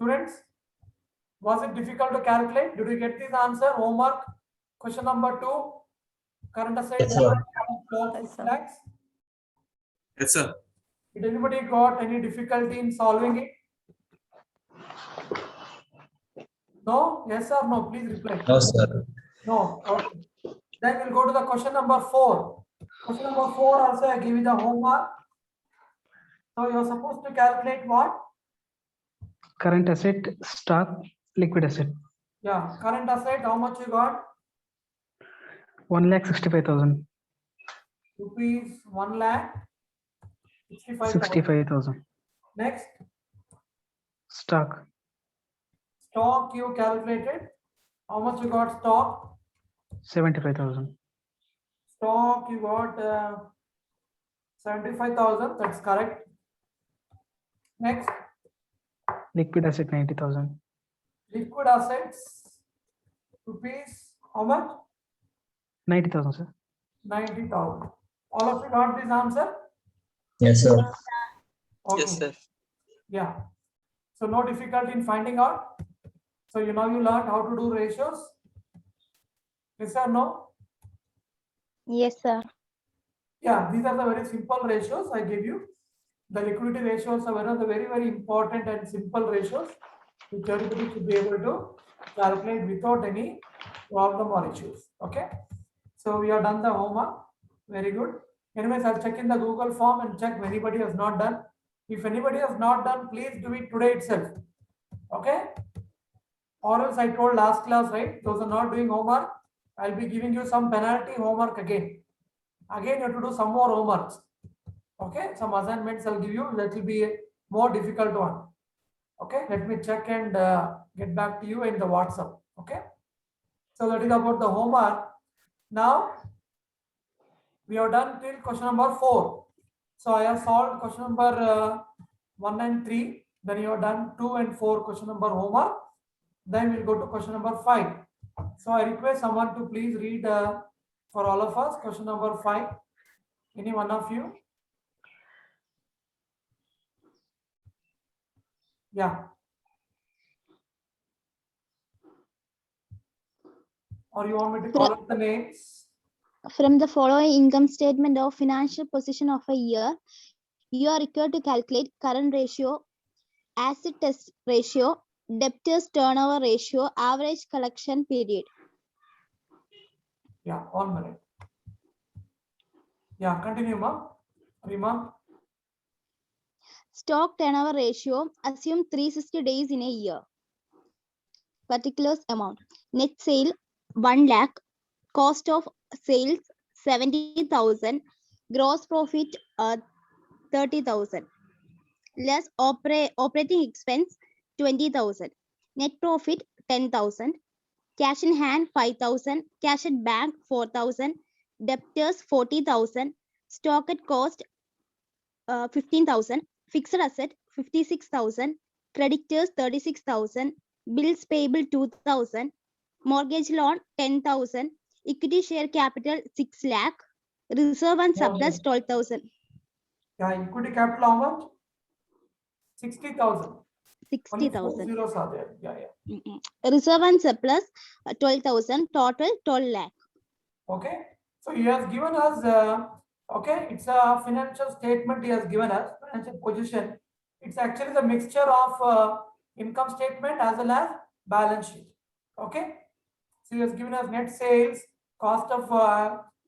Students, was it difficult to calculate? Did you get this answer? Homework. Question number 2. Current assets. Yes, sir. Stock 6 lakhs. Yes, sir. Did anybody got any difficulty in solving it? No? Yes or no? Please reply. No, sir. No. Okay. Then we'll go to the question number 4. Question number 4 also I give you the homework. So you're supposed to calculate what? Current asset, stock, liquid asset. Yeah. Current asset, how much you got? 1,65,000. Rupees 1,65,000. 65,000. Next. Stock, Stock you calculated. How much you got stock? 75,000. Stock you got 75,000. That's correct. Next. Liquid asset, 90,000. Liquid assets. Rupees. How much? 90,000, sir. 90,000. All of you got this answer? Yes, sir. Okay. Yes, sir. Yeah. So no difficulty in finding out. So you learned how to do ratios. Yes or no? Yes, sir. Yeah, these are the very simple ratios I give you. The liquidity ratios are one of the very, very important and simple ratios which everybody should be able to calculate without any problem or issues. Okay. So we have done the homework. Very good. Anyways, I'll check in the Google form and check if anybody has not done. If anybody has not done, please do it today itself. Okay. Or else I told last class, right? Those are not doing homework. I'll be giving you some penalty homework again. Again, you have to do some more homeworks. Okay. Some assignments I'll give you. That will be a more difficult one. Okay. Let me check and get back to you in the WhatsApp. Okay. So that is about the homework. Now, we have done till question number 4. So I have solved question number 1 and 3. Then you have done 2 and 4 question number homework. Then we'll go to question number 5. So I request someone to please read for all of us question number 5. Any one of you? Yeah. Or you want me to call up the names? From the following income statement of financial position of a year, you are required to calculate current ratio, asset test ratio, debtors turnover ratio, average collection period. Yeah, 1 minute. Yeah, continue, ma. Rima. Stock turnover ratio, assume 360 days in a year. Particulars amount. Net sale 1 lakh, cost of sales 70,000, gross profit 30,000, less operating expense 20,000, net profit 10,000, cash in hand 5,000, cash at bank 4,000, debtors 40,000, stock at cost 15,000, fixed asset 56,000, creditors 36,000, bills payable 2,000, mortgage loan 10,000, equity share capital 6 lakh, reserve and surplus 12,000. Yeah, equity capital how much? 60,000. Only 4 60,000. zeros are there. Yeah. Reserve and surplus 12,000, total 12 lakh. Okay. So he has given us, okay, it's a financial statement he has given us, financial position. It's actually the mixture of income statement as well as balance sheet. Okay. So he has given us net sales, cost of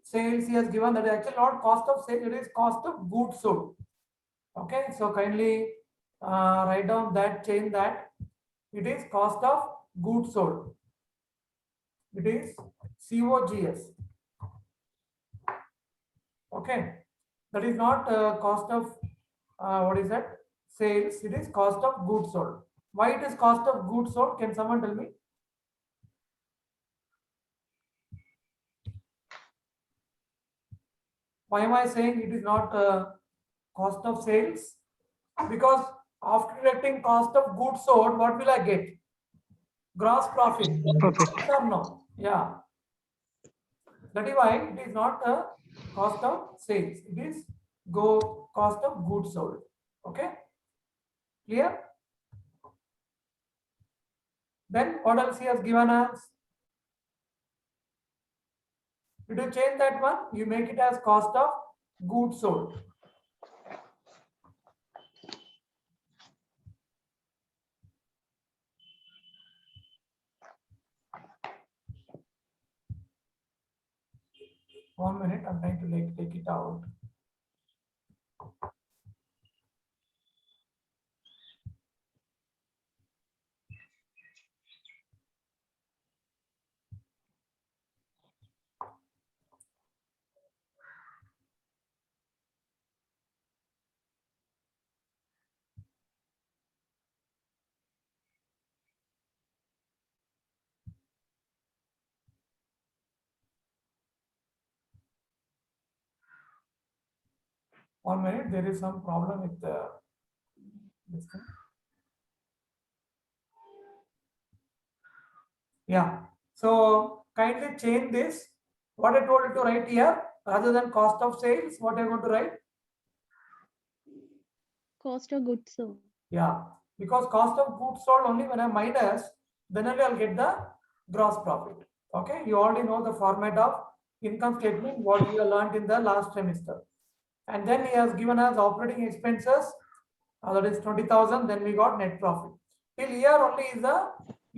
sales. He has given that actually not cost of sales, it is cost of goods sold. Okay. So kindly write down that, change that. It is cost of goods sold. It is COGS. Okay, that is not cost of what is that? Sales. It is cost of goods sold. Why it is cost of goods sold? Can someone tell me? Why am I saying it is not cost of sales? Because after deducting cost of goods sold, what will I get? Gross profit. Profit. Yes or no? Yeah. That is why it is not a cost of sales. It is cost of goods sold. Okay. Clear? Then what else he has given us? Did you change that one? You make it as cost of goods sold. One minute, I'm trying to take it out. One minute, there is some problem with this thing. Yeah, so kindly change this. What I told you to write here, rather than cost of sales, what I'm going to write? Cost of goods sold. Yeah, because cost of goods sold only when I minus, then only I'll get the gross profit. Okay, you already know the format of income statement, what we have learned in the last trimester. And then he has given us operating expenses, that is 20,000, then we got net profit. Till here only is the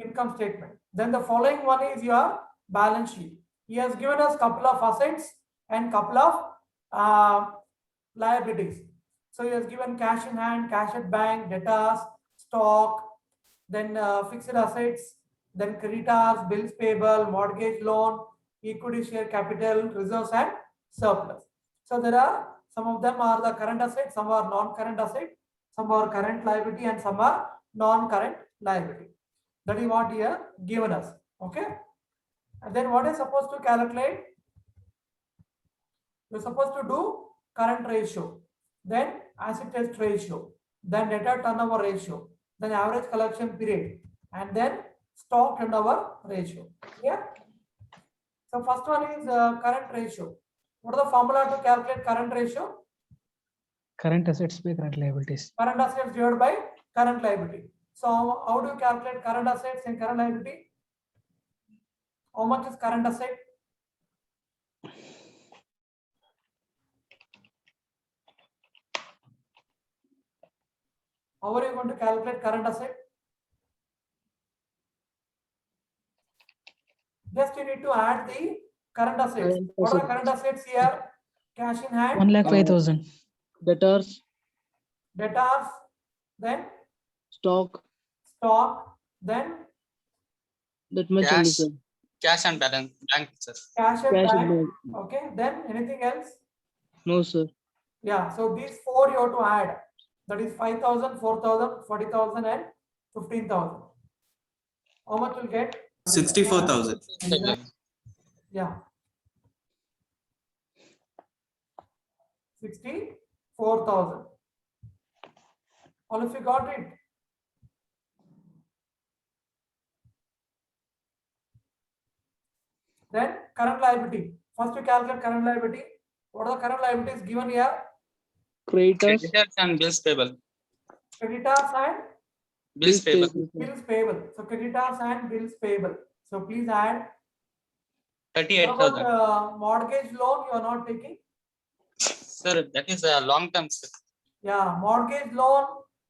income statement. Then the following one is your balance sheet. He has given us couple of assets and couple of liabilities. So he has given cash in hand, cash at bank, debtors, stock, then fixed assets, then creditors, bills payable, mortgage loan, equity share capital, reserves and surplus. So there are, some of them are the current assets, some are non-current assets, some are current liability and some are non-current liability. That is what he has given us. Okay. And then what is supposed to calculate? You're supposed to do current ratio, then asset test ratio, then debtor turnover ratio, then average collection period, and then stock turnover ratio. Yeah. So first one is current ratio. What is the formula to calculate current ratio? Current assets by current liabilities. Current assets divided by current liability. So how do you calculate current assets and current liability? How much is current asset? How are you going to calculate current asset? Just you need to add the current assets. What are the current assets here? Cash in hand, 1,05,000. Debtors, debtors, then stock, then that much only, Cash. sir. Cash and balance bank, sir. cash and Cash bank. and Okay, then anything else? no, sir. Yeah, so these four you have to add. That is 5,000, 4,000, 40,000 and 15,000. How much will get? 64,000. Yeah. 64,000. All of you got it? Then current liability. First you calculate current liability. What are the current liabilities given here? Creditors, Creditors and bills payable. Creditors and Bills payable. sir. bills payable. So creditors and bills payable. So please add. What 38,000. about mortgage loan you are not taking? Sir, that is a long term, sir. Yeah, mortgage loan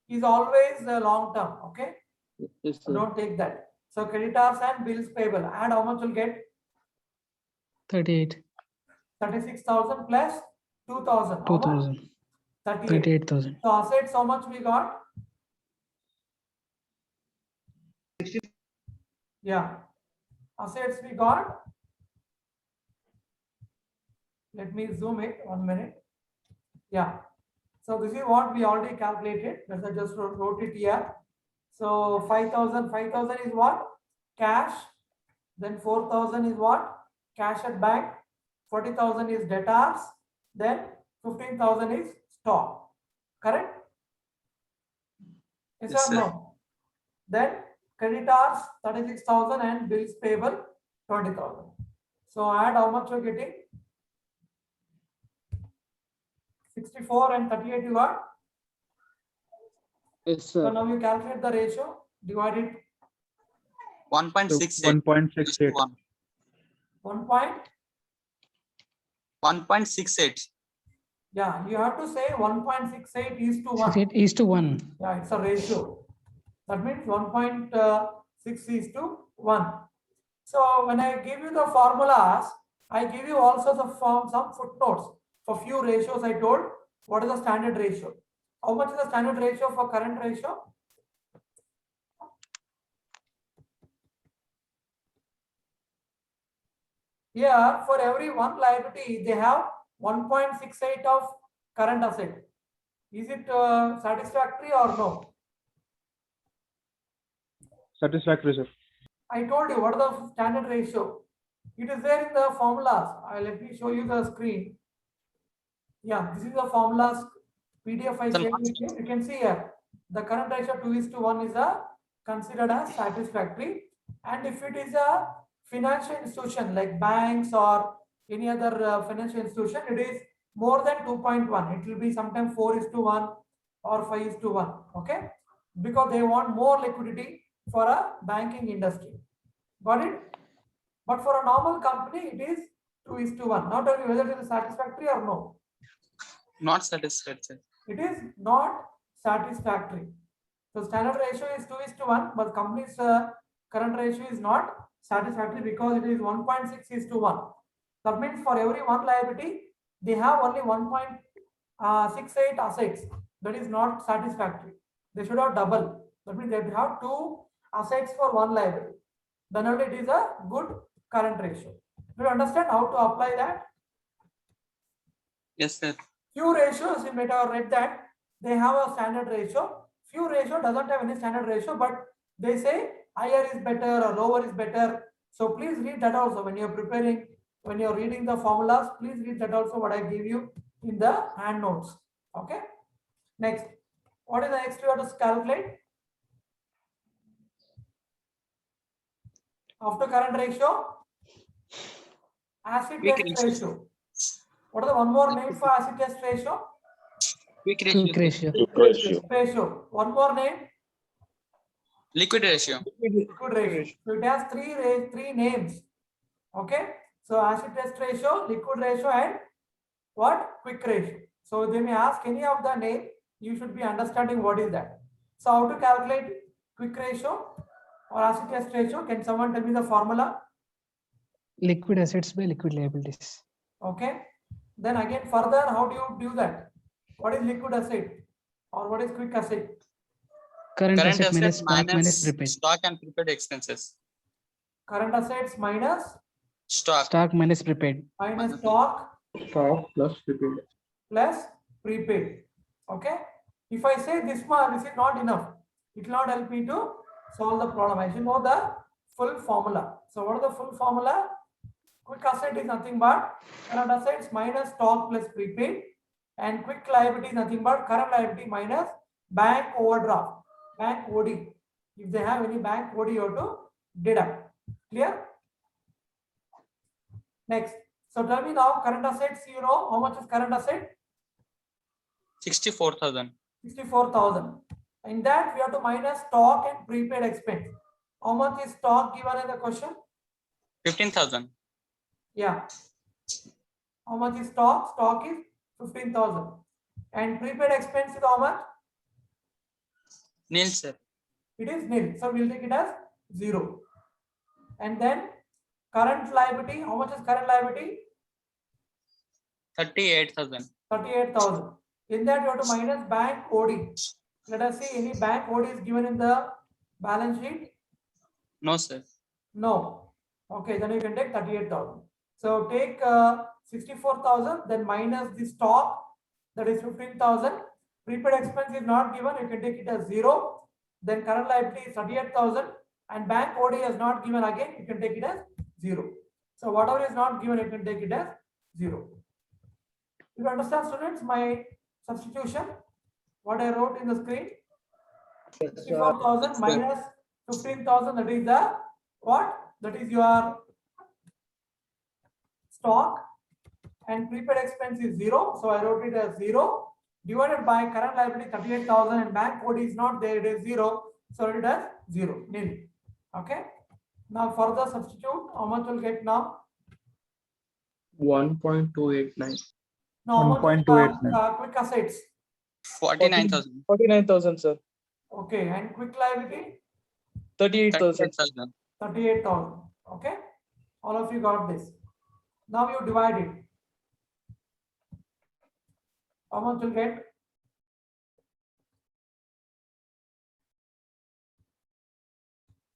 is always long term. Okay, Yes, so sir. don't take that. So creditors and bills payable. Add how much will get? 38. 36,000 plus 2,000. How much? 2,000. 38. 38,000. So assets, how much we got? Yeah, assets we got. Let me zoom it 1 minute. Yeah. So this is what we already calculated. Let's I just wrote it here. So 5,000 is what? Cash. Then 4,000 is what? Cash at bank. 40,000 is debtors. Then 15,000 is stock. Correct? Yes, Yes, or sir. no? Then creditors 36,000 and bills payable 20,000. So add how much you're getting? 64 and 38 you got. Yes, So sir. now you calculate the ratio, divide it 1.68. 1.68. 1 point. 1.68. Yeah, you have to say 1.68 is to 1. 68 is to 1. Yeah, it's a ratio. That means 1.6 is to 1. So when I give you the formulas, I give you also some footnotes. For few ratios, I told what is the standard ratio. How much is the standard ratio for current ratio? Here, for every one liability, they have 1.68 of current asset. Is it satisfactory or no? Satisfactory, sir. I told you what is the standard ratio. It is there in the formulas. Let me show you the screen. Yeah, this is the formulas PDF I Sir, shared with you. You can see here the current ratio 2:1 is considered as satisfactory. And if it is a financial institution like banks or any other financial institution, it is more than 2.1. It will be sometimes 4:1 or 5:1. Okay, because they want more liquidity for a banking industry. Got it? But for a normal company, it is 2:1. Not only whether it is satisfactory or no. Not satisfactory. It is not satisfactory. So standard ratio is 2:1, but company's current ratio is not satisfactory because it is 1.6:1. That means for every one liability, they have only 1.68 assets. That is not satisfactory. They should have double. That means they have 2 assets for one liability. Then only it is a good current ratio. Do you understand how to apply that? Yes, sir. Few ratios, you might have read that they have a standard ratio. Few ratio doesn't have any standard ratio, but they say higher is better or lower is better. So please read that also when you're preparing, when you're reading the formulas, please read that also what I give you in the hand notes. Okay. Next, what is the next you have to calculate? After current ratio, acid Quick test ratio. ratio. What is the one more name for acid test ratio? Quick ratio. Quick ratio. Ratio. One more name. Liquid ratio. Liquid ratio. So it has three names. Okay. So acid test ratio, liquid ratio, and what? Quick ratio. So they may ask any of the name. You should be understanding what is that. So how to calculate quick ratio or acid test ratio? Can someone tell me the formula? Liquid assets by liquid liabilities. Okay. Then again further, how do you do that? What is liquid asset or what is quick asset? Current Current asset minus asset stock minus minus prepaid. stock and prepaid expenses. Current assets minus Stock minus prepaid. stock Stock plus prepaid. plus prepaid. Okay. If I say this one, this is not enough. It will not help me to solve the problem. I should know the full formula. So what is the full formula? Quick asset is nothing but current assets minus stock plus prepaid, and quick liability is nothing but current liability minus bank overdraft, bank OD. If they have any bank OD, you have to deduct. Clear? Next. So tell me now, current assets, you know how much is current asset? 64,000. 64,000. In that, we have to minus stock and prepaid expense. How much is stock given in the question? 15,000. Yeah. How much is stock? Stock is 15,000. And prepaid expense is how much? Nil, sir. It is nil. So we'll take it as 0. And then current liability. How much is current liability? 38,000. 38,000. In that, you have to minus bank OD. Let us see any bank OD is given in the balance sheet. No, sir. No. Okay, then you can take 38,000. So take 64,000, then minus the stock, that is 15,000. Prepaid expense is not given, you can take it as 0. Then current liability is 38,000, and bank OD is not given again, you can take it as 0. So whatever is not given, you can take it as 0. You understand, students, my substitution? What I wrote in the screen? 64,000 minus 15,000, that is the what? That is your stock, and prepaid expense is 0. So I wrote it as 0 divided by current liability 38,000 and bank OD is not there, it is 0. So it is 0, nil. Okay. Now further substitute, how much will get now? 1.289. Now how much is 1.289. quick assets? 49,000. 49,000, sir. Okay, and quick liability? 38,000. 38,000. 38,000. Okay, all of you got this. Now you divide it. How much will get?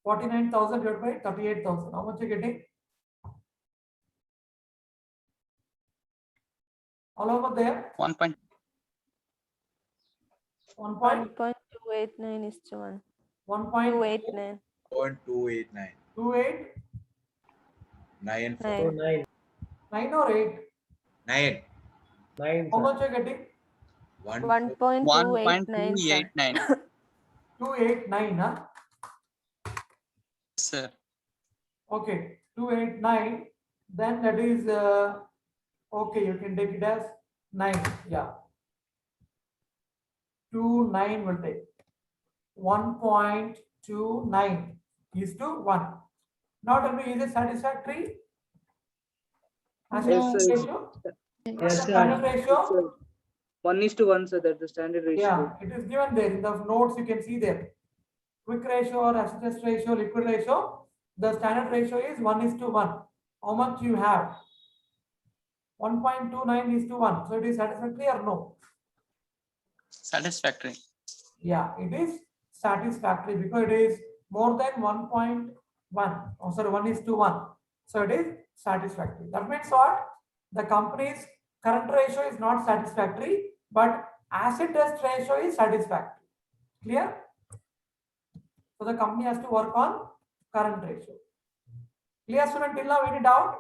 $49,000 divided by 38,000. How much you getting? All over there. 1 point. 1.289 is to 1.289. 1.289. 0.289. 9 9. 9 or 8? 9. How much you getting? 1.289, sir. 1.289. 289, huh? Sir. Okay, 289. Then that is okay. You can take it as 9. Yeah, 29 will take 1.29 is to 1. Now tell me, is it satisfactory? As a Yes, sir. ratio? Yes, What's the sir. standard ratio? Yes, sir. 1:1, sir. That's the standard ratio. Yeah, it is given there in the notes. You can see there. Quick ratio or acid test ratio, liquid ratio. The standard ratio is 1:1. How much you have? 1.29:1. So it is satisfactory or no? Satisfactory. Yeah, it is satisfactory because it is more than 1.1. Oh, sorry, 1:1. So it is satisfactory. That means what? The company's current ratio is not satisfactory, but acid test ratio is satisfactory. Clear? So the company has to work on current ratio. Clear, student? Till now, any doubt?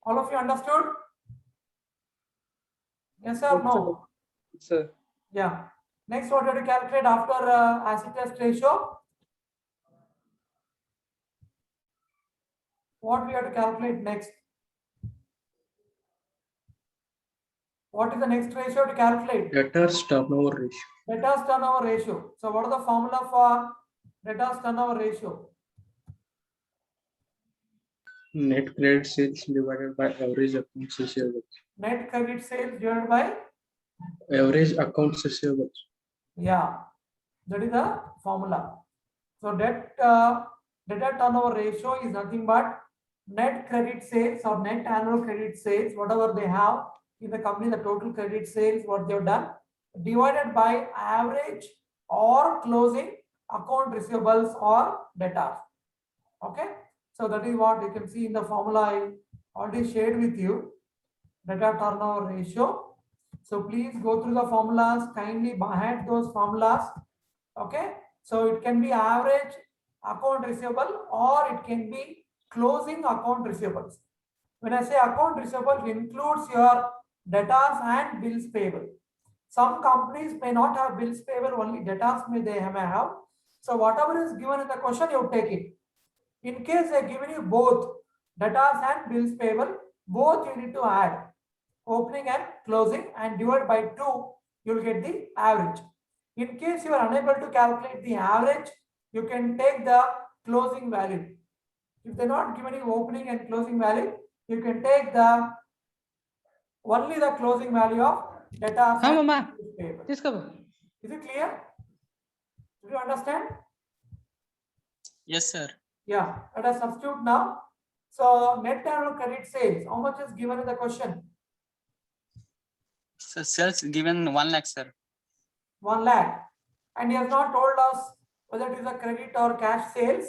All of you understood? Yes or no? Sir. Yeah. Next, what do you have to calculate after acid test ratio? What we have to calculate next? What is the next ratio to calculate? Debtors turnover ratio. Debtors turnover ratio. So what is the formula for debtors turnover ratio? Net credit sales divided by average accounts receivables. Net credit sales divided by, Average accounts receivables. yeah, that is the formula. So debtor turnover ratio is nothing but net credit sales or net annual credit sales, whatever they have in the company, the total credit sales, what they've done, divided by average or closing account receivables or debtors. Okay, so that is what you can see in the formula I already shared with you, debtor turnover ratio. So please go through the formulas, kindly by heart those formulas. Okay, so it can be average account receivable or it can be closing account receivables. When I say account receivable, it includes your debtors and bills payable. Some companies may not have bills payable, only debtors may have. So whatever is given in the question, you take it. In case they given you both debtors and bills payable, both you need to add opening and closing and divide by 2, you'll get the average. In case you are unable to calculate the average, you can take the closing value. If they're not given you opening and closing value, you can take the only the closing value of debtors and bills payable. Is it clear? Do you understand? Yes, sir. Yeah, let us substitute now. So net annual credit sales, how much is given in the question? So sales given 1 lakh, sir. 1 lakh. And he has not told us whether it is a credit or cash sales.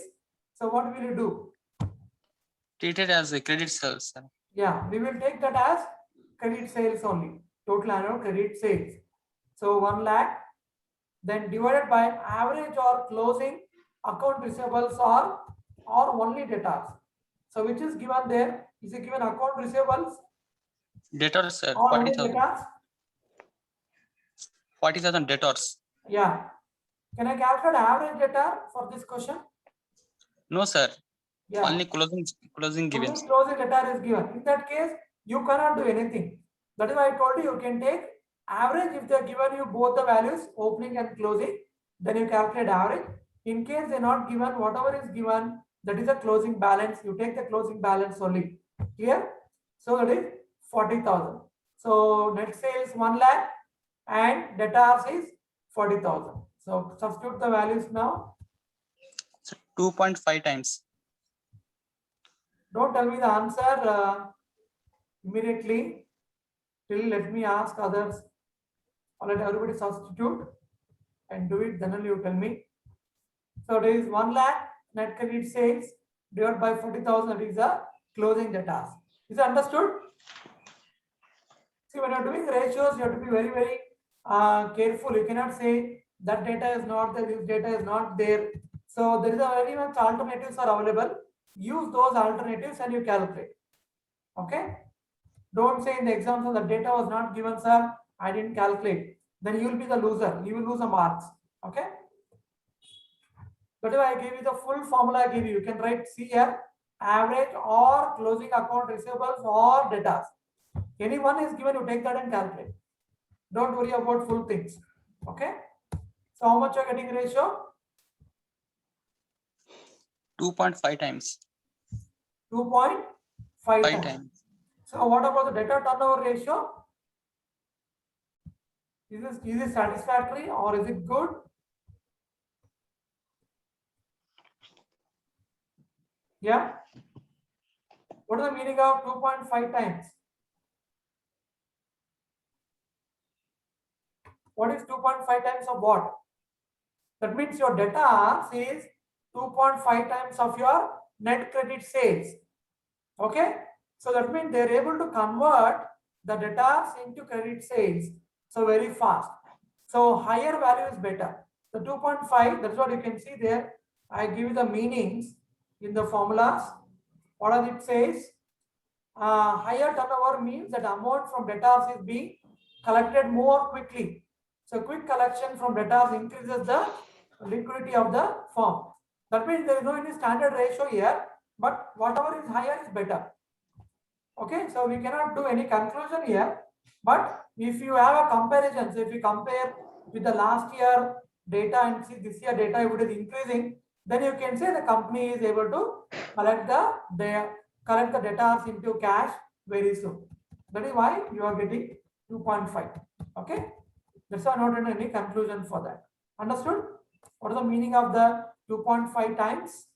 So what will you do? Treat it as a credit sales, sir. Yeah, we will take that as credit sales only. Total annual credit sales. So 1 lakh, then divided by average or closing account receivables or only debtors. So which is given there? Is it given account receivables Debtors, sir. or only 40,000. debtors? 40,000 debtors. Yeah. Can I calculate average debtor for this question? No, sir. Yeah. Only closing given. Only closing debtor is given. In that case, you cannot do anything. That is why I told you, you can take average if they are given you both the values, opening and closing. Then you calculate average. In case they're not given, whatever is given, that is a closing balance. You take the closing balance only. Clear? So that is 40,000. So net sales 1 lakh and debtors is 40,000. So substitute the values now. So 2.5 times. Don't tell me the answer immediately. Till let me ask others. Or let everybody substitute and do it. Then only you tell me. So there is 1 lakh net credit sales divided by 40,000. That is the closing debtors. Is it understood? See, when you're doing ratios, you have to be very, very careful. You cannot say that data is not there, this data is not there. So there is a very much alternatives are available. Use those alternatives and you calculate. Okay? Don't say in the example the data was not given, sir, I didn't calculate. Then you will be the loser. You will lose the marks. Okay? That is why I gave you the full formula. I gave you. You can write C here, average or closing account receivables or debtors. Any one is given, you take that and calculate. Don't worry about full things. Okay? So how much you are getting ratio? 2.5 times. 2.5 5 times. times. So what about the debtor turnover ratio? Is this satisfactory or is it good? Yeah. What is the meaning of 2.5 times? What is 2.5 times of what? That means your debtors is 2.5 times of your net credit sales. Okay. So that means they're able to convert the debtors into credit sales. So very fast. So higher value is better. The 2.5, that's what you can see there. I give you the meanings in the formulas. What does it says? Higher turnover means that amount from debtors is being collected more quickly. So quick collection from debtors increases the liquidity of the firm. That means there is no any standard ratio here, but whatever is higher is better. Okay, so we cannot do any conclusion here, but if you have a comparison, so if you compare with the last year data and see this year data, if it is increasing, then you can say the company is able to collect the debtors into cash very soon. That is why you are getting 2.5. Okay, that's why not any conclusion for that. Understood? What is the meaning of the 2.5 times?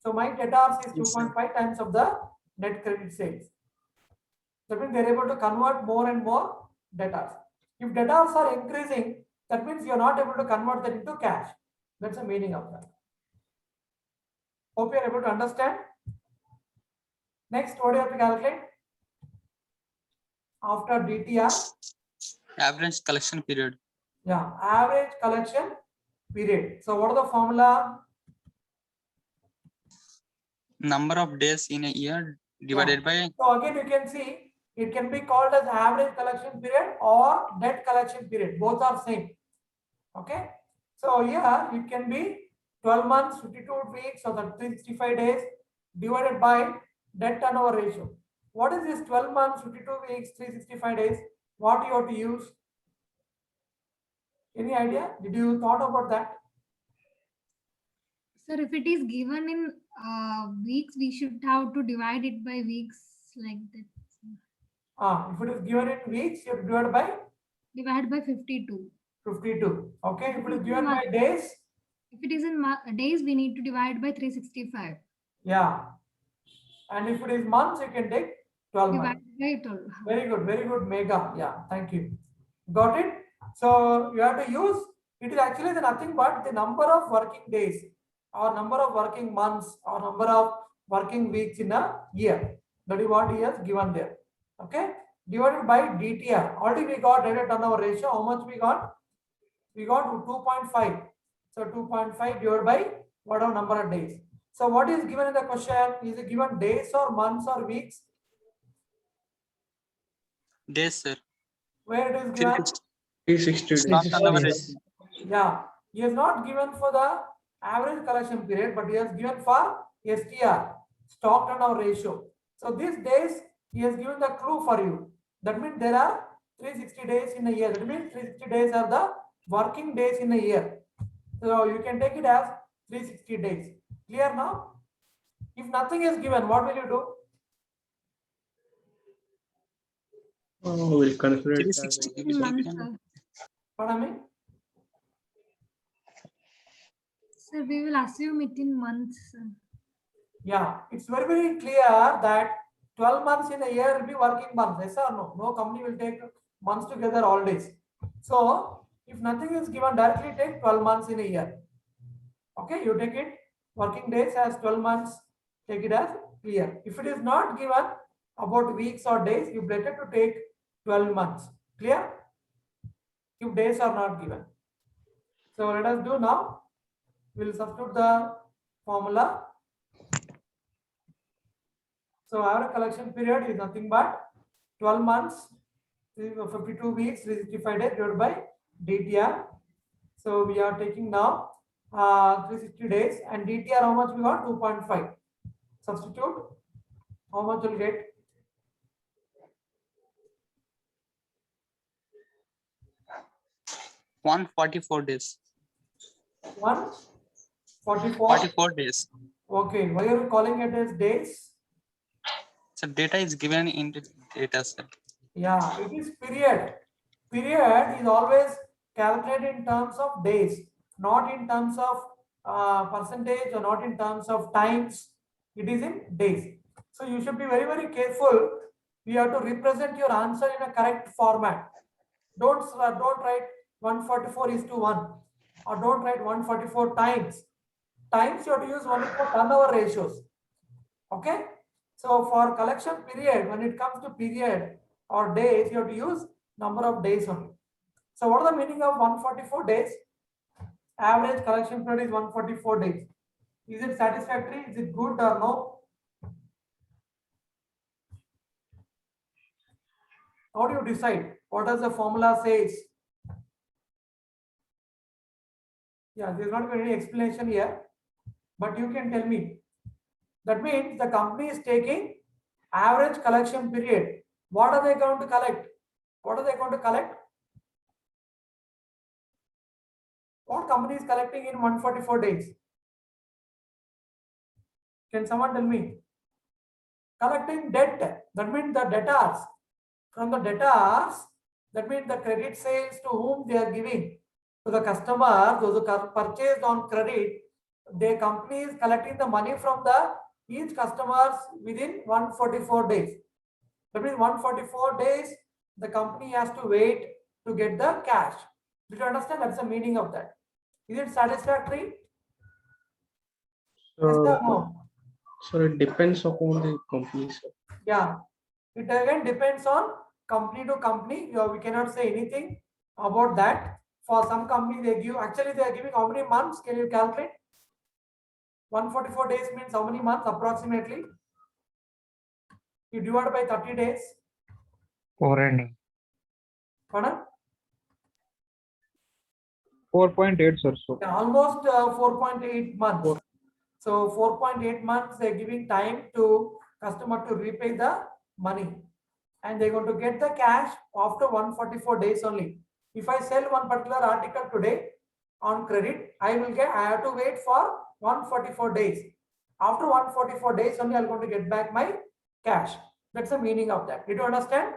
So my debtors is 2.5 times of the net credit sales. That means they're able to convert more and more debtors. If debtors are increasing, that means you're not able to convert that into cash. That's the meaning of that. Hope you're able to understand. Next, what do you have to calculate? After DTR. Average collection period. Yeah, average collection period. So what is the formula? Number of days in a year divided by. So again, you can see it can be called as average collection period or debt collection period. Both are same. Okay. So here it can be 12 months, 52 weeks, or the 365 days divided by debt turnover ratio. What is this 12 months, 52 weeks, 365 days? What you have to use? Any idea? Did you thought about that? Sir, if it is given in weeks, we should have to divide it by weeks like that. If it is given in weeks, you have to divide by Divide by 52. 52. Okay. If it is given by days. If it is in days, we need to divide by 365. Yeah. And if it is months, you can take 12 months. Divide by 12. Very good, Mega. Yeah, thank you. Got it? So you have to use, it is actually nothing but the number of working days or number of working months or number of working weeks in a year. That is what he has given there. Okay. Divided by DTR. Already we got debtor turnover ratio. How much we got? We got 2.5. So 2.5 divided by whatever number of days. So what is given in the question? Is it given days or months or weeks? Days, sir. Where it is given? 360 days. Stock turnover ratio. Yeah, he has not given for the average collection period, but he has given for STR, stock turnover ratio. So these days he has given the clue for you. That means there are 360 days in a year. That means 360 days are the working days in a year. So you can take it as 360 days. Clear now? If nothing is given, what will you do? We'll consider it as 360 a will be months, given. sir. Pardon me? Sir, we will assume it in months, sir. Yeah, it's very, very clear that 12 months in a year will be working months. Yes or no? No company will take months together all days. So if nothing is given, directly take 12 months in a year. Okay, you take it working days as 12 months, take it as clear. If it is not given about weeks or days, you better to take 12 months. Clear? If days are not given. So let us do now. We'll substitute the formula. So our collection period is nothing but 12 months, 52 weeks, 365 days divided by DTR. So we are taking now 360 days and DTR how much we got? 2.5. Substitute. How much will get? 144 days. 144. 44 days. Okay, why are you calling it as days? So data is given in the data set. Yeah, it is period. Period is always calculated in terms of days, not in terms of percentage or not in terms of times. It is in days. So you should be very, very careful. You have to represent your answer in a correct format. Don't write 144:1 or don't write 144 times. Times you have to use only for turnover ratios. Okay. So for collection period, when it comes to period or days, you have to use number of days only. So what is the meaning of 144 days? Average collection period is 144 days. Is it satisfactory? Is it good or no? How do you decide? What does the formula says? Yeah, there's not any explanation here, but you can tell me. That means the company is taking average collection period. What are they going to collect? What are they going to collect? What company is collecting in 144 days? Can someone tell me? Collecting debt. That means the debtors. From the debtors, that means the credit sales to whom they are giving. To the customer, those who purchased on credit, their company is collecting the money from the each customers within 144 days. That means 144 days, the company has to wait to get the cash. Did you understand? That's the meaning of that. Is it satisfactory? Yes or no? So it depends upon the company, sir. Yeah, it again depends on company to company. We cannot say anything about that. For some company, they give actually they are giving how many months? Can you calculate? 144 days means how many months approximately? You divide by 30 days. 4 ending. Pardon? 4.8, sir. So Yeah, almost 4.8 months. So 4.8 months they're giving time to customer to repay the money, and they're going to get the cash after 144 days only. If I sell one particular article today on credit, I have to wait for 144 days. After 144 days only, I'm going to get back my cash. That's the meaning of that. Did you understand?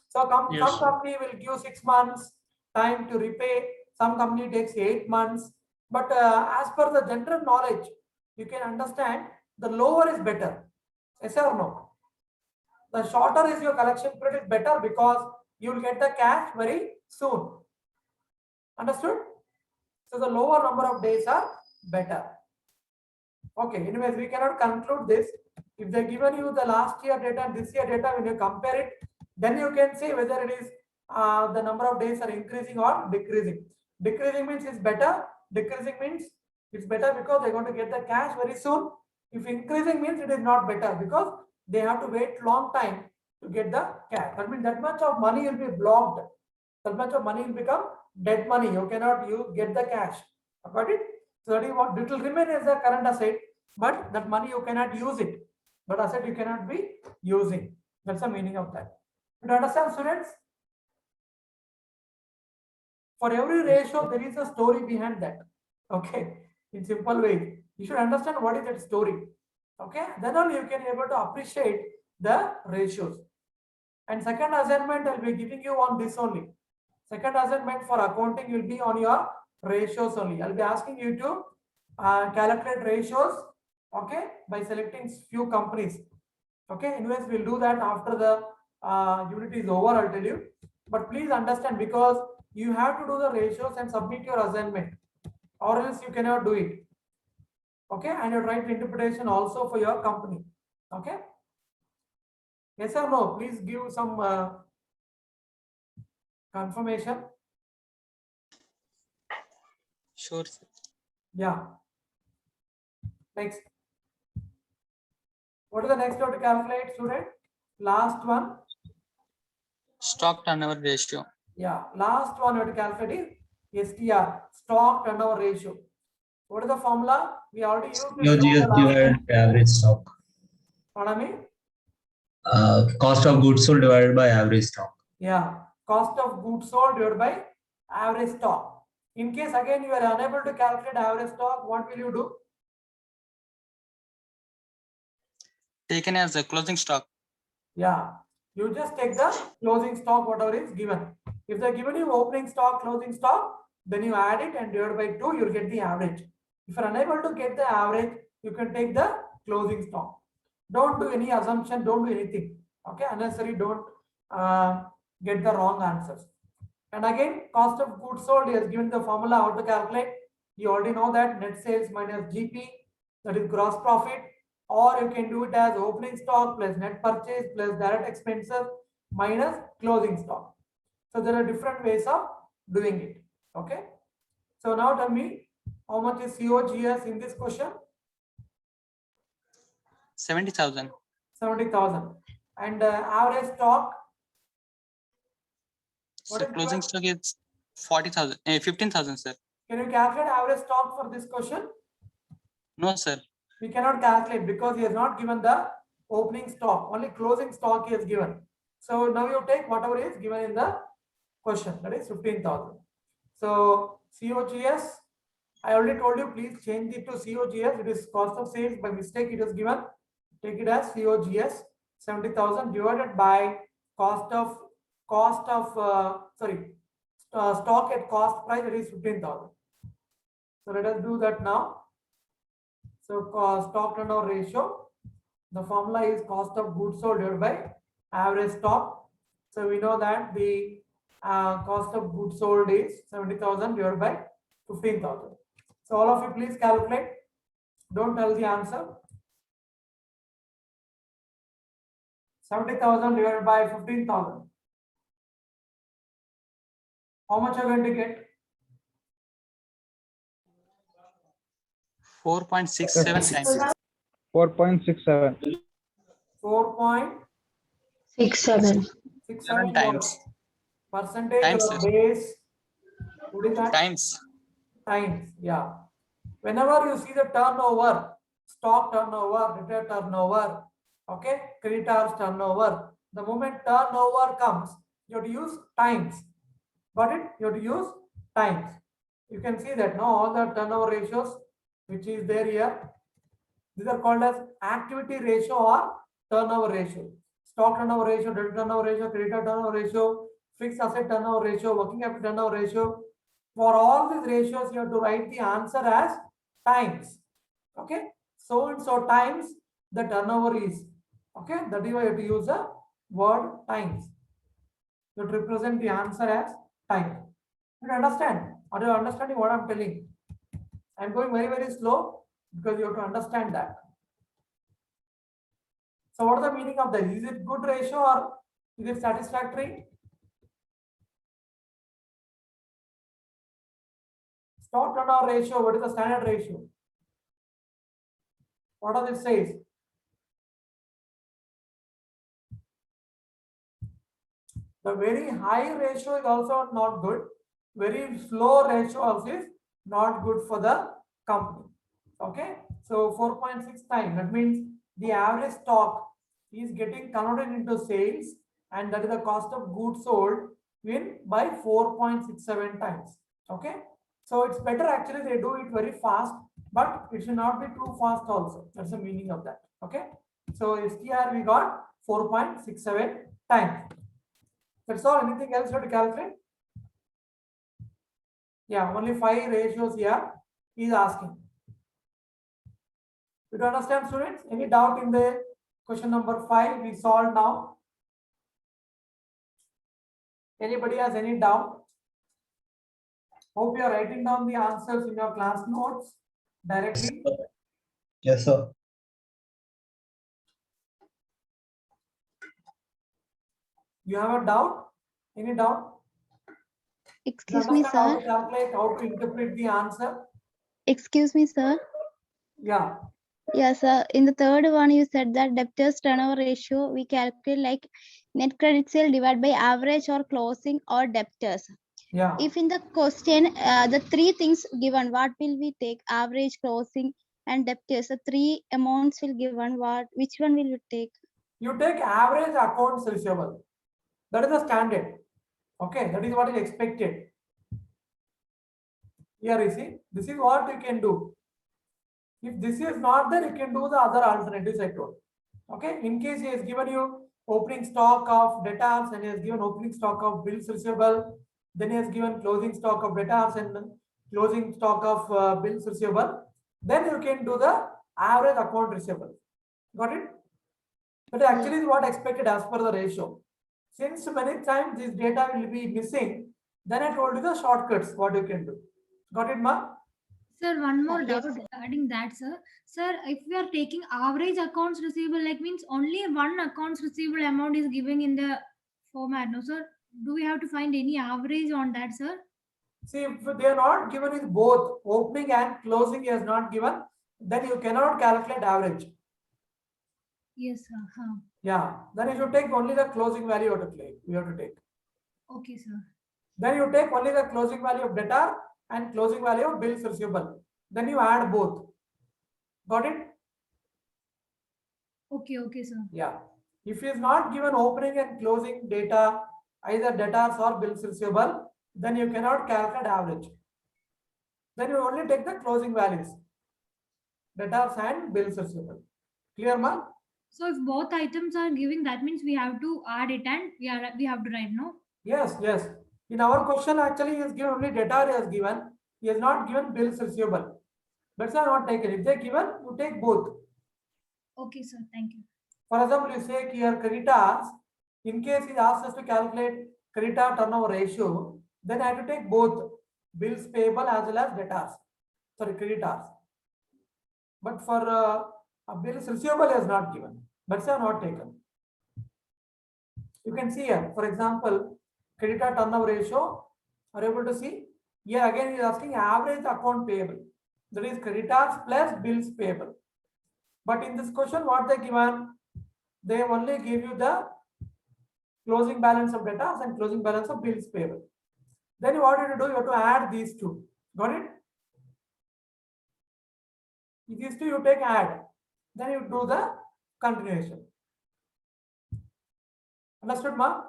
So Yes, some sir. company will give 6 months time to repay. Some company takes 8 months. But as per the general knowledge, you can understand the lower is better. Yes or no? The shorter is your collection period is better because you will get the cash very soon. Understood? So the lower number of days are better. Okay, anyways, we cannot conclude this. If they given you the last year data and this year data, when you compare it, then you can say whether it is the number of days are increasing or decreasing. Decreasing means it's better. Decreasing means it's better because they're going to get the cash very soon. If increasing means it is not better because they have to wait long time to get the cash. That means that much of money will be blocked. That much of money will become dead money. You cannot get the cash. Got it? So that is what it will remain as a current asset, but that money you cannot use it. But asset you cannot be using. That's the meaning of that. You understand, students? For every ratio, there is a story behind that. Okay, in simple way, you should understand what is that story. Okay, then only you can able to appreciate the ratios. And second assignment, I'll be giving you on this only. Second assignment for accounting will be on your ratios only. I'll be asking you to calculate ratios, okay, by selecting few companies. Okay, anyways, we'll do that after the unit is over, I'll tell you. But please understand, because you have to do the ratios and submit your assignment, or else you cannot do it. Okay, and you write interpretation also for your company. Okay. Yes or no? Please give some confirmation. Sure, sir. Yeah. Next. What is the next one to calculate, student? Last one. Stock turnover ratio. Yeah. Last one you have to calculate is STR, stock turnover ratio. What is the formula? We already used it. COGS divided by average stock. Pardon me? Cost of goods sold divided by average stock. Yeah. Cost of goods sold divided by average stock. In case again you are unable to calculate average stock, what will you do? Taken as a closing stock. Yeah. You just take the closing stock, whatever is given. If they given you opening stock, closing stock, then you add it and divide by 2, you'll get the average. If you're unable to get the average, you can take the closing stock. Don't do any assumption, don't do anything. Okay, unnecessary, don't get the wrong answers. And again, cost of goods sold is given the formula how to calculate. You already know that net sales minus GP, that is gross profit, or you can do it as opening stock plus net purchase plus direct expenses minus closing stock. So there are different ways of doing it. Okay. So now tell me, how much is COGS in this question? 70,000. 70,000. And average stock? So What is closing given? stock is 40,000. 15,000, sir. Can you calculate average stock for this question? No, sir. We cannot calculate because he has not given the opening stock, only closing stock he has given. So now you take whatever is given in the question, that is 15,000. So COGS, I already told you, please change it to COGS. It is cost of sales. By mistake, it is given. Take it as COGS 70,000 divided by stock at cost price, that is 15,000. So let us do that now. So stock turnover ratio, the formula is cost of goods sold divided by average stock. So we know that the cost of goods sold is 70,000 divided by 15,000. So all of you please calculate. Don't tell the answer. 70,000 divided by 15,000. How much are you going to get? 4.67 times. 4.67. 4.67 7 times. percentage Times, of sir. base. What is that? Times. Times, yeah. Whenever you see the turnover, stock turnover, retail turnover, okay, creditors turnover, the moment turnover comes, you have to use times. Got it? You have to use times. You can see that now all the turnover ratios which is there here, these are called as activity ratio or turnover ratio. Stock turnover ratio, debtor turnover ratio, creditor turnover ratio, fixed asset turnover ratio, working capital turnover ratio. For all these ratios, you have to write the answer as times. Okay. So and so times the turnover is. Okay. That is why you have to use the word times. You have to represent the answer as times. You understand? Are you understanding what I'm telling? I'm going very, very slow because you have to understand that. So what is the meaning of that? Is it good ratio or is it satisfactory? Stock turnover ratio, what is the standard ratio? What does it say? The very high ratio is also not good. Very slow ratio also is not good for the company. Okay. So 4.6 times, that means the average stock is getting converted into sales, and that is the cost of goods sold in by 4.67 times. Okay, so it's better actually they do it very fast, but it should not be too fast also. That's the meaning of that. Okay, so STR we got 4.67 times. That's all. Anything else you have to calculate? Yeah, only 5 ratios here he is asking. You don't understand, students? Any doubt in the question number 5 we solved now? Anybody has any doubt? Hope you are writing down the answers in your class notes directly. Yes, sir. You have a doubt? Any doubt? You Excuse me, understand how sir. to calculate, how to interpret the answer? Excuse me, sir. Yeah. Yes, sir. In the third one, you said that debtors turnover ratio, we calculate like net credit sale divided by average or closing or debtors. Yeah. If in the question, the three things given, what will we take? Average, closing, and debtors. The three amounts will given. Which one will you take? You take average accounts receivable. That is the standard. Okay, that is what is expected. Here you see, this is what you can do. If this is not there, you can do the other alternatives I told. Okay, in case he has given you opening stock of debtors and he has given opening stock of bills receivable, then he has given closing stock of debtors and closing stock of bills receivable, then you can do the average account receivable. Got it? But actually is what expected as per the ratio. Since many times this data will be missing, then I told you the shortcuts what you can do. Got it, ma? Sir, one more Yes, doubt sir. regarding that, sir. Sir, if we are taking average accounts receivable, like means only one accounts receivable amount is given in the format, no, sir? Do we have to find any average on that, sir? See, if they are not given is both opening and closing is not given, then you cannot calculate average. Yes, sir. Huh. Yeah, then you should take only the closing value you have to take. Okay, sir. Then you take only the closing value of debtor and closing value of bills receivable. Then you add both. Got it? Okay, okay, sir. Yeah. If he is not given opening and closing data, either debtors or bills receivable, then you cannot calculate average. Then you only take the closing values, debtors and bills receivable. Clear, ma? So if both items are given, that means we have to add it and we have to write, no? Yes, yes. In our question, actually, he has given only debtor he has given. He has not given bills receivable. That's why not taken. If they given, you take both. Okay, sir. Thank you. For example, you say here creditors. In case he asks us to calculate creditor turnover ratio, then I have to take both bills payable as well as debtors. Sorry, creditors. But for a bills receivable is not given. That's why not taken. You can see here, for example, creditor turnover ratio. Are you able to see? Here again, he is asking average account payable. That is creditors plus bills payable. But in this question, what they given? They only give you the closing balance of debtors and closing balance of bills payable. Then what you have to do? You have to add these two. Got it? These two you take add. Then you do the continuation. Understood, ma?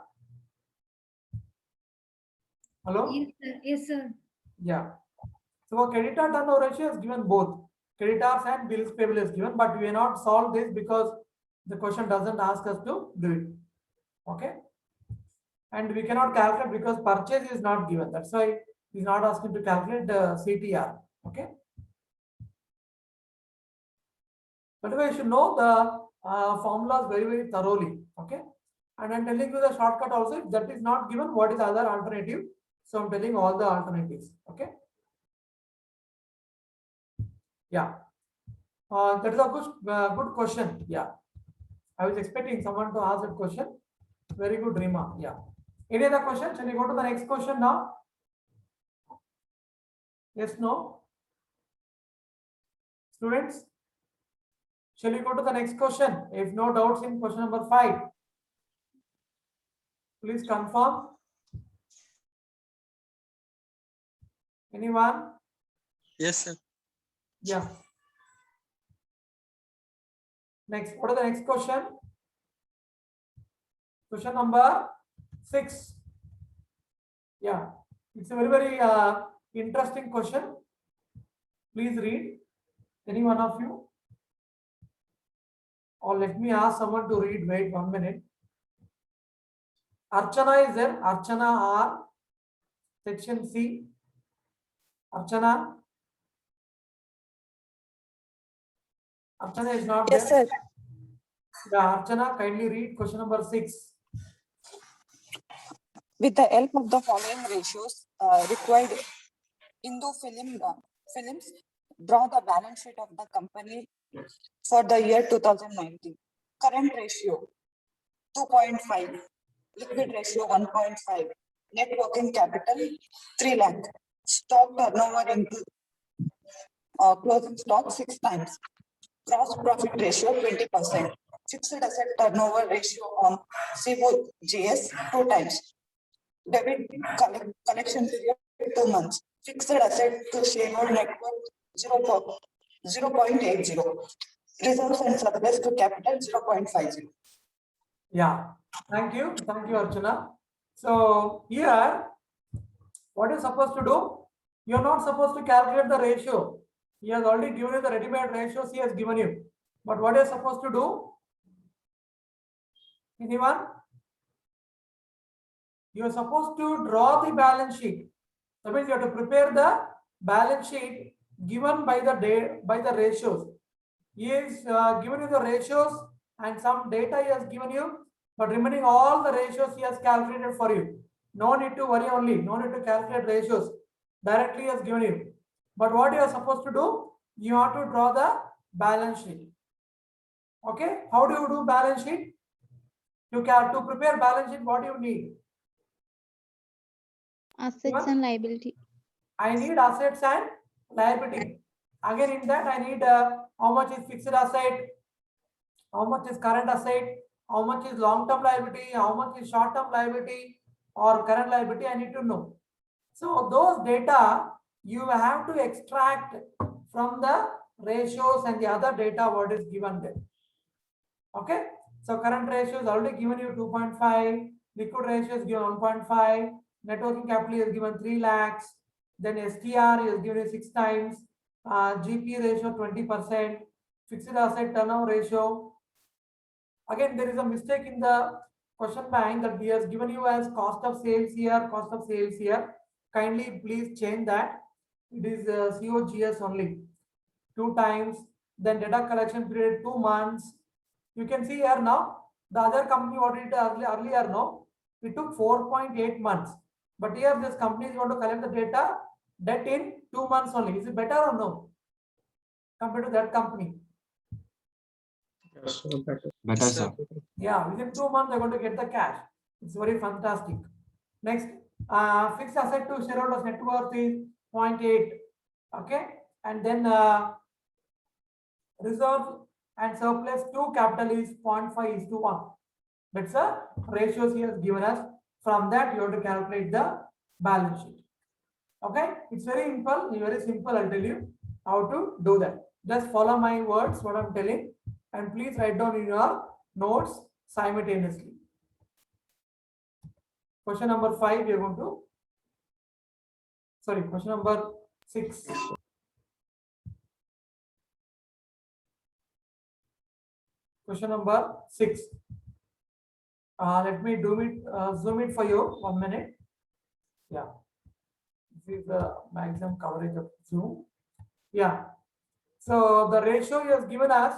Hello? Yes, sir. Yes, sir. Yeah. So creditor turnover ratio is given both. Creditors and bills payable is given, but we will not solve this because the question doesn't ask us to do it. Okay. And we cannot calculate because purchase is not given. That's why he's not asking to calculate the CTR. Okay. But we should know the formulas very, very thoroughly. Okay. And I'm telling you the shortcut also. If that is not given, what is the other alternative? So I'm telling all the alternatives. Okay. Yeah. That is a good question. Yeah. I was expecting someone to ask that question. Very good, Rima. Yeah. Any other question? Shall we go to the next question now? Yes, no? Students? Shall we go to the next question? If no doubts in question number 5, please confirm. Anyone? Yes, sir. Yeah. Next, what is the next question? Question number 6. Yeah, it's a very, very interesting question. Please read. Any one of you? Or let me ask someone to read. Wait 1 minute. Archana is there. Archana R. Section C. Archana. Archana is not Yes, there. sir. Yeah, Archana, kindly read question number 6. With the help of the following ratios required, Films draw the balance sheet of the company for the year 2019. Current ratio 2.5, liquid ratio 1.5, net working capital 3 lakh, stock turnover into closing stock 6 times, gross profit ratio 20%, fixed asset turnover ratio on COGS 2 times, debit collection period 2 months, fixed asset to shareholder network 0.80, reserves and surplus to capital 0.50. Yeah, thank you, Archana. So here, what you're supposed to do? You're not supposed to calculate the ratio. He has already given you the ready-made ratios. He has given you, but what you're supposed to do? Anyone? You're supposed to draw the balance sheet. That means you have to prepare the balance sheet given by the ratios. He is given you the ratios and some data he has given you, but remaining all the ratios he has calculated for you. No need to worry only. No need to calculate ratios. Directly he has given you. But what you are supposed to do? You have to draw the balance sheet. Okay? How do you do balance sheet? To prepare balance sheet, what do you need? Assets and liability. I need assets and liability. Again, in that I need how much is fixed asset, how much is current asset, how much is long-term liability, how much is short-term liability or current liability. I need to know. So those data you have to extract from the ratios and the other data what is given there. Okay. So current ratio is already given you 2.5, liquid ratio is given 1.5, net working capital is given 3 lakhs, then STR is given you 6 times, GP ratio 20%, fixed asset turnover ratio. Again, there is a mistake in the question bank that he has given you as cost of sales here, cost of sales here. Kindly please change that. It is COGS only 2 times, then data collection period 2 months. You can see here now, the other company what it earlier, no, it took 4.8 months. But here this company is going to collect the data that in 2 months only. Is it better or no? Compared to that company? Yes, so better. Better, sir. Yeah, within 2 months they're going to get the cash. It's very fantastic. Next, fixed asset to shareholders net worth is 0.8. Okay, and then reserve and surplus to capital is 0.5:1. That's the ratios he has given us. From that, you have to calculate the balance sheet. Okay, it's very simple. I'll tell you how to do that. Just follow my words, what I'm telling, and please write down in your notes simultaneously. Question number 5, we are going to. Sorry, question number 6. Question number 6. Let me zoom it for you 1 minute. Yeah, this is the maximum coverage of Zoom. Yeah, so the ratio he has given us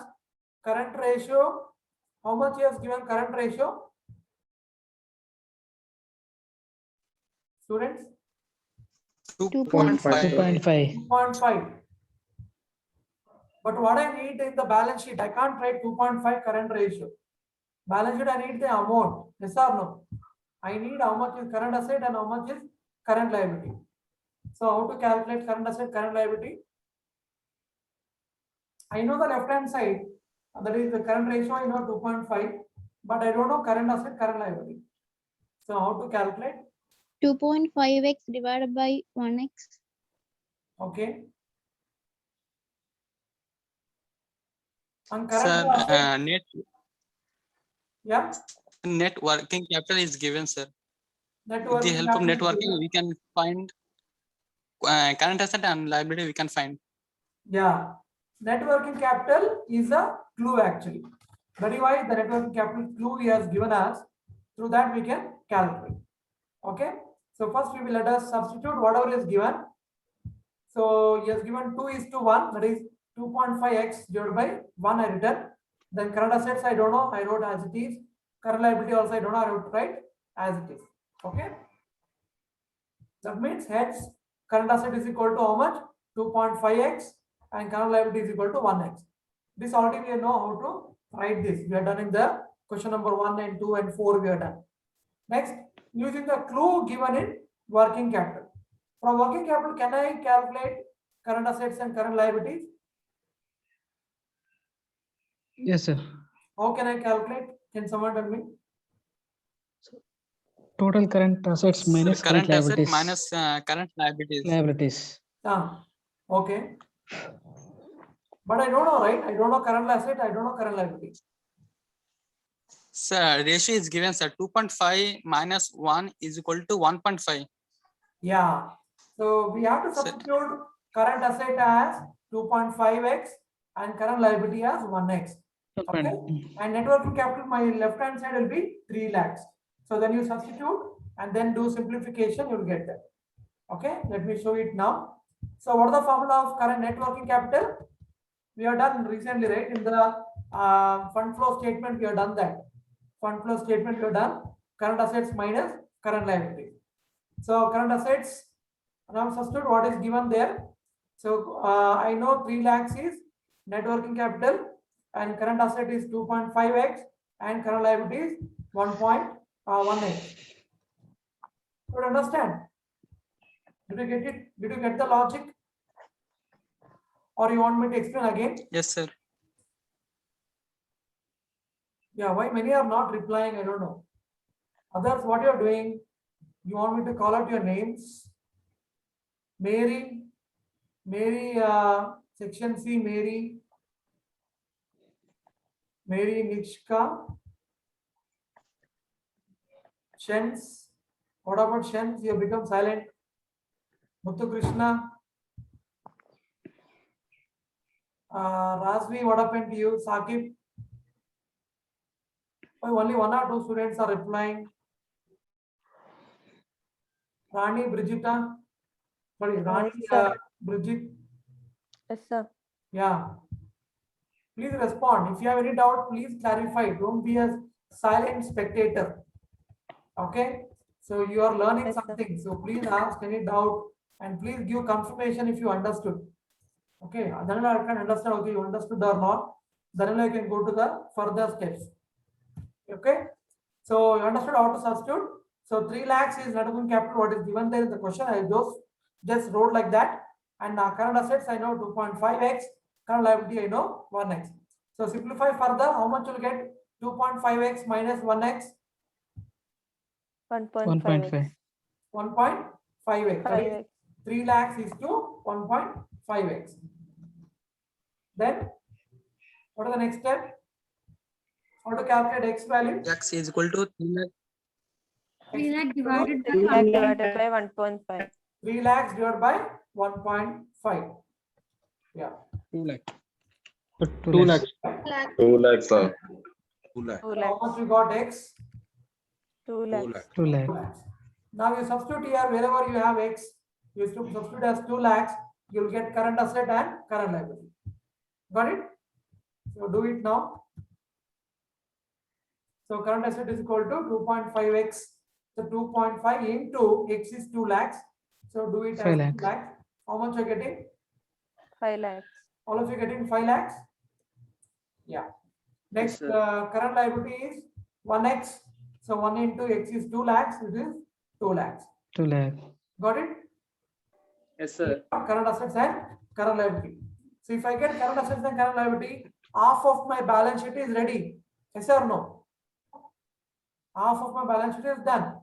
current ratio. How much he has given current ratio? Students, 2.5. 2.5. 2.5. But what I need in the balance sheet, I can't write 2.5 current ratio. Balance sheet, I need the amount. Yes or no? I need how much is current asset and how much is current liability. So how to calculate current asset, current liability? I know the left hand side, that is the current ratio, I know 2.5, but I don't know current asset, current liability. So how to calculate? 2.5x divided by 1x. Okay. And Sir, current asset, yeah, net working capital is given, sir. net With the working help of capital net is working, given. we can find current asset and liability we can find. Yeah, net working capital is a clue actually. That is why the net working capital clue he has given us. Through that we can calculate. Okay. So first we will let us substitute whatever is given. So he has given 2:1, that is 2.5x divided by 1 I written. Then current assets I don't know, I wrote as it is. Current liability also I don't know, I wrote right as it is. Okay. That means hence current asset is equal to how much? 2.5x and current liability is equal to 1x. This already we know how to write this. We are done in the question number 1 and 2 and 4 we are done. Next, using the clue given in working capital. From working capital, can I calculate current assets and current liabilities? Yes, sir. How can I calculate? Can someone tell me? Total current assets minus Current asset liabilities. minus current liabilities. Liabilities. Okay. But I don't know, right? I don't know current asset, I don't know current liability. Sir, ratio is given, sir. 2.5 minus 1 is equal to 1.5. Yeah. So we have to substitute current asset as 2.5x and current liability as 1x. Okay. And net working capital, my left hand side will be 3 lakhs. So then you substitute and then do simplification, you will get that. Okay. Let me show it now. So what is the formula of current net working capital? We have done recently, right? In the fund flow statement, we have done that. Fund flow statement, we have done current assets minus current liability. So current assets, now substitute what is given there. So I know 3 lakhs is net working capital and current asset is 2.5x and current liability is 1.1x. You understand? Did you get it? Did you get the logic? Or you want me to explain again? Yes, sir. Yeah, why many are not replying? I don't know. Others, what you are doing? You want me to call out your names? Mary, section C, Mary, Nishka, Shens. What about Shens? You have become silent. Muthu Krishna, Razvi, what happened to you? Sakib. Only 1 or 2 students are replying. Rani, Brigitta. Sorry, Rani, sir. Bridget. Yes, sir. Yeah. Please respond. If you have any doubt, please clarify. Don't be a silent spectator. Okay. So you are learning Yes, sir. something. So please ask any doubt and please give confirmation if you understood. Okay. Then I can understand. Okay, you understood or not. Then I can go to the further steps. Okay. So you understood how to substitute. So 3 lakhs is net working capital. What is given there in the question? I just wrote like that. And current assets I know 2.5x. Current liability I know 1x. So simplify further. How much you'll get? 2.5x minus 1x. 1.5x. 1.5x. That is 3 lakhs is to 1.5x. Then what is the next step? How to calculate x value? X is equal to 3 lakh. 3 lakh divided by 3 lakh 1. divided by 1.5. 3 lakhs divided by 1.5. Yeah. 2 lakh. 2 lakhs. 2 lakhs, sir. 2 So lakhs. how much we got x? 2 lakhs. 2 lakh. 2 lakhs. Now you substitute here wherever you have x, you substitute as 2 lakhs, you will get current asset and current liability. Got it? So do it now. So current asset is equal to 2.5x. So 2.5 into x is 2 lakhs. So do it 5 as 2 lakhs. lakhs. How much are you getting? 5 lakhs. All of you getting 5 lakhs? Yeah. Next, sir. current liability is 1x. So 1 into x is 2 lakhs. It is 2 lakhs. 2 lakh. Got it? Yes, sir. Current assets and current liability. So if I get current assets and current liability, half of my balance sheet is ready. Yes or no? Half of my balance sheet is done.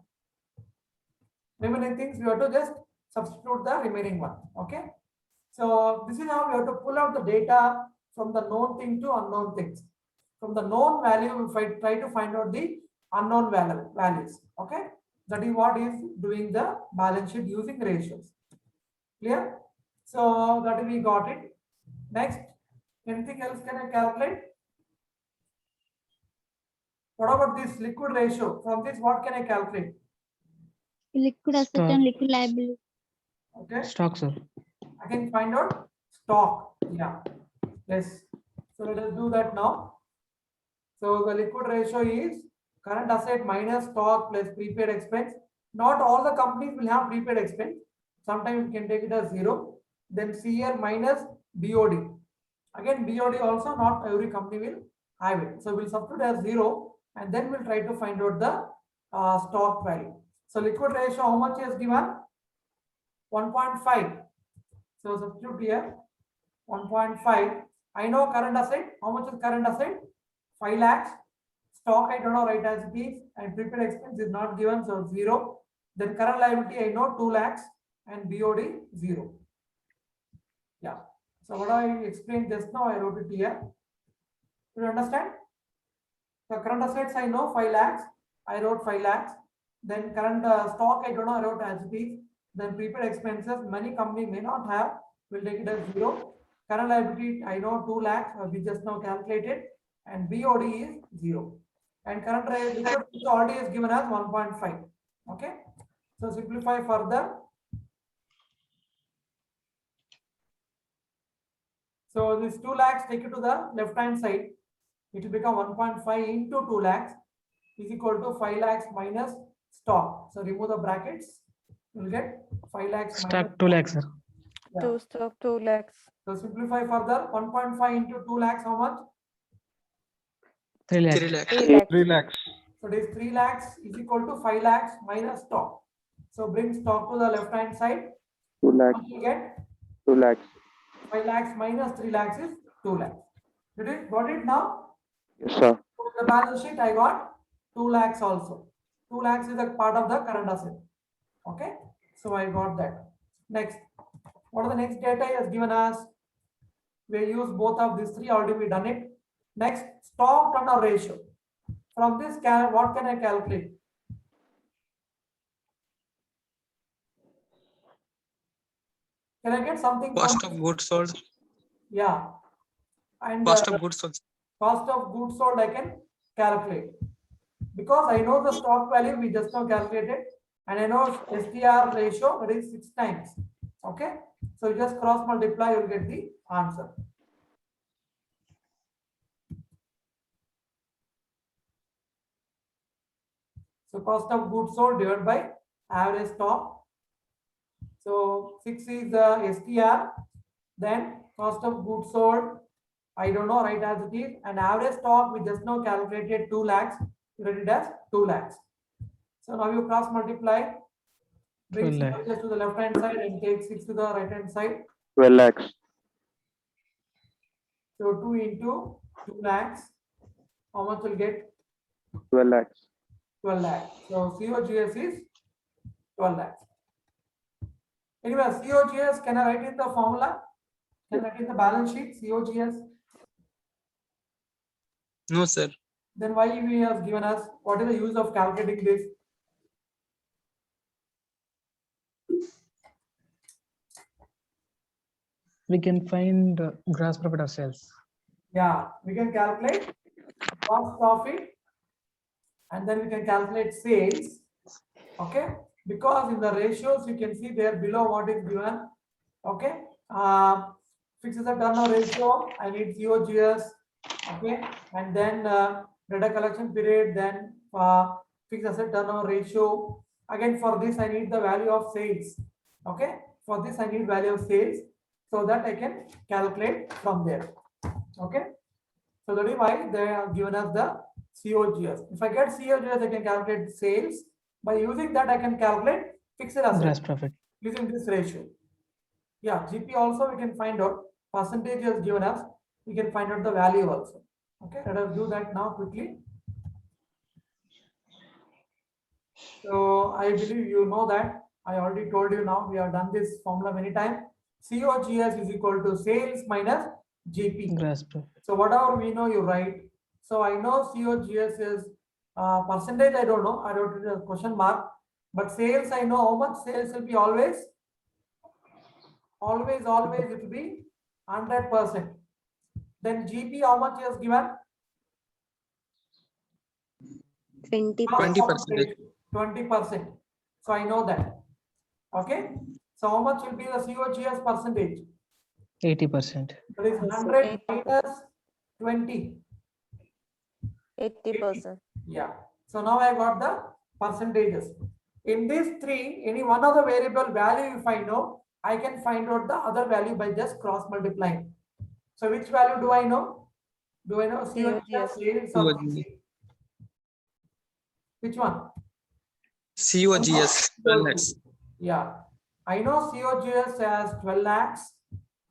Remaining things we have to just substitute the remaining one. Okay. So this is how we have to pull out the data from the known thing to unknown things. From the known value, we try to find out the unknown values. Okay. That is what is doing the balance sheet using ratios. Clear? So that we got it. Next, anything else can I calculate? What about this liquid ratio? From this, what can I calculate? Liquid asset Stock. and liquid liability. Okay, Stock, sir. I can find out stock. Yeah, yes. So let us do that now. So the liquid ratio is current asset minus stock plus prepaid expense. Not all the companies will have prepaid expense. Sometimes you can take it as 0. Then CR minus BOD. Again, BOD also not every company will have it. So we'll substitute as 0 and then we'll try to find out the stock value. So liquid ratio, how much is given? 1.5. So substitute here 1.5. I know current asset. How much is current asset? 5 lakhs. Stock I don't know, right, as it is, and prepaid expense is not given, so 0. Then current liability I know 2 lakhs and BOD 0. Yeah. So what I explained just now, I wrote it here. Do you understand? The current assets I know 5 lakhs. I wrote 5 lakhs. Then current stock I don't know, I wrote as it is. Then prepaid expenses, many company may not have. We'll take it as 0. Current liability I know 2 lakhs. We just now calculated, and BOD is 0. And current liquid already is given as 1.5. Okay. So simplify further. So this 2 lakhs, take it to the left hand side. It will become 1.5 into 2 lakhs is equal to 5 lakhs minus stock. So remove the brackets. You will get 5 lakhs minus Stock 2 lakhs, sir. Yeah. Two stock 2 lakhs. So simplify further. 1.5 into 2 lakhs, how much? 3 lakhs. 3 lakh. 3 lakhs. 3 lakhs. So this 3 lakhs is equal to 5 lakhs minus stock. So bring stock to the left hand side. 2 lakhs. What you get? 2 lakhs. 5 lakhs minus 3 lakhs is 2 lakhs. Did you got it now? Yes, sir. In the balance sheet, I got 2 lakhs also. 2 lakhs is a part of the current asset. Okay. So I got that. Next, what are the next data he has given us? We use both of these three, already we done it. Next, stock turnover ratio. From this, what can I calculate? Can I get something? Cost from of this? goods sold. Yeah. And Cost of goods sold. cost of goods sold I can calculate. Because I know the stock value, we just now calculated. And I know STR ratio, that is 6 times. Okay. So you just cross multiply, you'll get the answer. So cost of goods sold divided by average stock. So 6 is the STR. Then cost of goods sold, I don't know, right, as it is. And average stock, we just now calculated 2 lakhs. Write it as 2 lakhs. So now you cross multiply. Bring 12 lakhs. just to the left hand side and take 6 to the right hand side. 12 lakhs. So 2 into 2 lakhs. How much will get? 12 lakhs. 12 lakhs. So COGS is 12 lakhs. Anyway, COGS, can I write in the formula? Can I write in the balance sheet? COGS. No, sir. Then why we have given us? What is the use of calculating this? We can find gross profit of sales. Yeah, we can calculate gross profit and then we can calculate sales. Okay, because in the ratios you can see there below what is given. Okay, fixed asset turnover ratio, I need COGS. Okay, and then data collection period, then fixed asset turnover ratio. Again, for this I need the value of sales. Okay, for this I need value of sales, so that I can calculate from there. Okay, so that is why they have given us the COGS. If I get COGS, I can calculate sales. By using that, I can calculate fixed Gross assets profit. using this ratio. Yeah, GP also we can find out. Percentage is given us. We can find out the value also. Okay, let us do that now quickly. So I believe you know that. I already told you now. We have done this formula many times. COGS is equal to sales minus GP. Gross profit. So whatever we know, you write. So I know COGS is percentage. I don't know. I wrote it as question mark. But sales, I know how much sales will be always always it will be 100%. Then GP, how much he has given? 20%. 20%. So I know that. Okay. So how much will be the COGS percentage? 80%. That is 100 minus 20. 80%. Yeah. So now I got the percentages. In these three, any one of the variable value, if I know, I can find out the other value by just cross multiplying. So which value do I know? Do I know COGS, COGS. sales, or COGS. GP? Which one? COGS 12 lakhs. Yeah. I know COGS as 12 lakhs.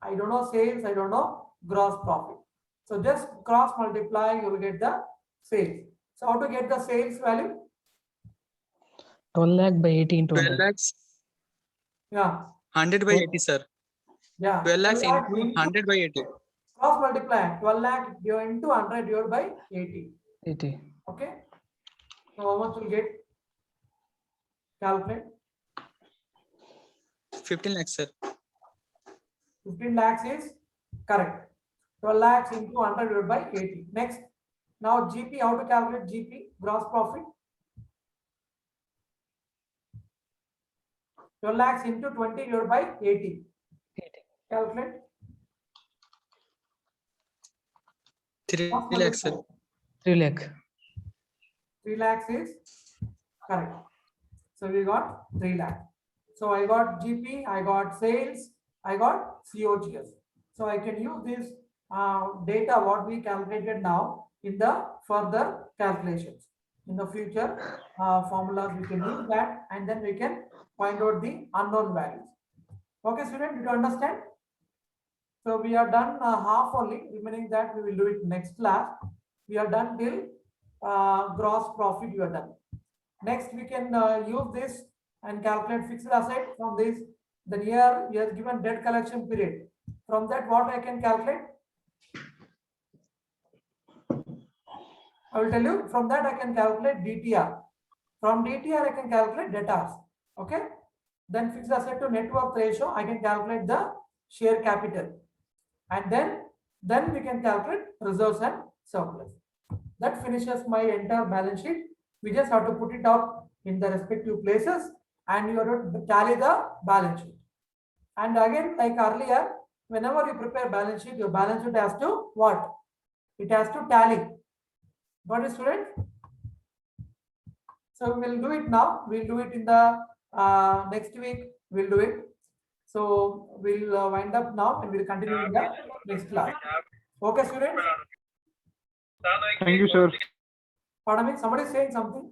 I don't know sales. I don't know gross profit. So just cross multiply, you will get the sales. So how to get the sales value? 12 lakh by 80 into 12 100. lakhs, Yeah. 100 by 80, sir. Yeah. 12 lakhs 12 lakh into into 100 by 80. cross multiply 12 lakh into 100 divided by 80. 80. Okay. So how much will get? Calculate. 15 lakhs, sir. 15 lakhs is correct. 12 lakhs into 100 divided by 80. Next. Now GP, how to calculate GP? Gross profit. 12 lakhs into 20 divided by 80. Calculate. 3 Cross lakhs, sir. multiply. 3 lakh. 3 lakhs is correct. So we got 3 lakh. So I got GP, I got sales, I got COGS. So I can use this data what we calculated now in the further calculations. In the future formulas we can use that, and then we can find out the unknown values. Okay, student, did you understand? So we are done half only, remaining that we will do it next class. We are done till gross profit, you are done. Next, we can use this and calculate fixed asset from this. Then here he has given debt collection period. From that, what I can calculate? I will tell you. From that, I can calculate DTR. From DTR, I can calculate debtors. Okay. Then fixed asset to net worth ratio, I can calculate the share capital. And then we can calculate reserves and surplus. That finishes my entire balance sheet. We just have to put it up in the respective places, and you have to tally the balance sheet. And again, like earlier, whenever you prepare balance sheet, your balance sheet has to what? It has to tally. Got it, student? So we'll do it now. We'll do it in the next week. We'll do it. So we'll wind up now and we'll continue in the next class. Okay, students? Thank you, sir. Pardon me, somebody is saying something.